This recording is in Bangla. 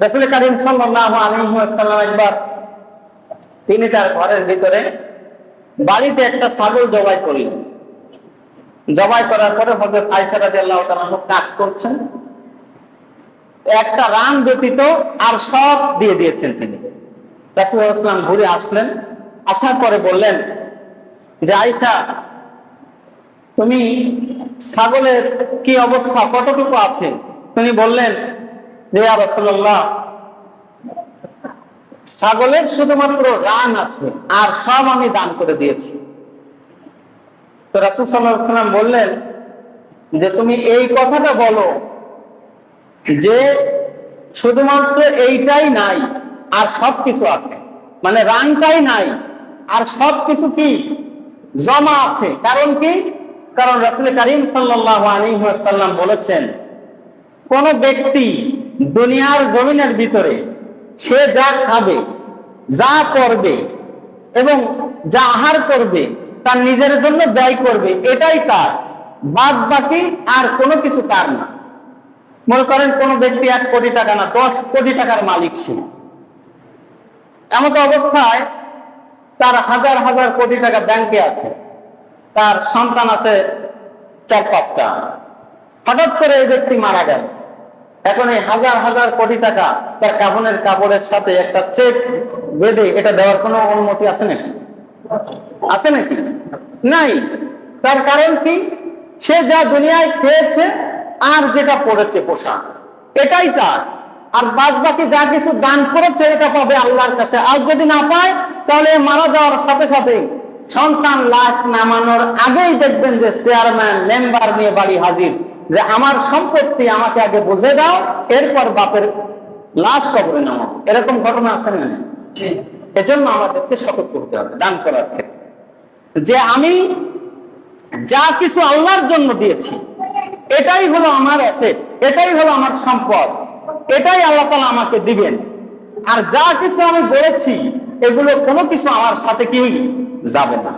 রাসূল কারীম সাল্লাল্লাহু আলাইহি ওয়াসাল্লাম একবার তিনি তার ঘরের ভিতরে বাড়িতে একটা ছাগল জবাই করলেন। জবাই করার পরে হযরত আয়েশা রাদিয়াল্লাহু তাআলা কাজ করছেন, একটা রান ব্যতীত আর সব দিয়ে দিয়েছেন তিনি। রাসূলুল্লাহ সাল্লাল্লাহু আলাইহি ওয়াসাল্লাম ঘুরে আসলেন, আসার পরে বললেন যে আয়েশা, তুমি ছাগলের কি অবস্থা, কতটুকু আছে? তিনি বললেন যে ইয়া রাসূলুল্লাহ, ছাগলের শুধুমাত্র রান আছে, আর সব আমি দান করে দিয়েছি। তো রাসূল সাল্লাল্লাহু আলাইহি ওয়াসাল্লাম বললেন যে তুমি এই কথাটা বলো যে শুধুমাত্র এইটাই নাই আর সবকিছু আছে, মানে রানটাই নাই আর সবকিছু কি জমা আছে। কারণ কি? কারণ রাসূল কারীম সাল্লাল্লাহু আলাইহি ওয়াসাল্লাম বলেছেন, কোন ব্যক্তি দুনিয়ার জমিনের ভিতরে সে যা খাবে, যা করবে এবং যা আহার করবে তার নিজের জন্য ব্যয় করবে, এটাই তার, বাদ বাকি আর কোনো কিছু তার না। মনে করেন কোন ব্যক্তি 1 কোটি টাকা না 10 কোটি টাকার মালিক, সে এমন অবস্থায় তার হাজার হাজার কোটি টাকা ব্যাংকে আছে, তার সন্তান আছে 4-5টা। হঠাৎ করে এই ব্যক্তি মারা গেল, এখন এই হাজার হাজার কোটি টাকা তার কাফনের কাপড়ের সাথে একটা চেক বেঁধে এটা দেওয়ার কোনো অনুমতি আছে নাকি? আছে নাকি? নাই। তার কারণ কি? সে যা দুনিয়ায় খেয়েছে আর যেটা পড়েছে পোশাক, এটাই তার, আর বাদ বাকি যা কিছু দান করেছে এটা পাবে আল্লাহর কাছে। আর যদি না পায় তাহলে মারা যাওয়ার সাথে সাথে সন্তান লাশ নামানোর আগেই দেখবেন যে চেয়ারম্যান মেম্বার নিয়ে বাড়ি হাজির, যে আমার সম্পত্তি আমাকে আগে বুঝে দাও, এরপর বাপের লাশ কবরে নামাও। এরকম ঘটনা আছে না? এজন্য আমাদেরকে সতর্ক করতে হবে দান করার ক্ষেত্রে, যে আমি যা কিছু আল্লাহর জন্য দিয়েছি এটাই হলো আমার অ্যাসেট, এটাই হলো আমার সম্পদ, এটাই আল্লাহ তাআলা আমাকে দিবেন। আর যা কিছু আমি গড়েছি এগুলো কোনো কিছু আমার সাথে কি যাবে না।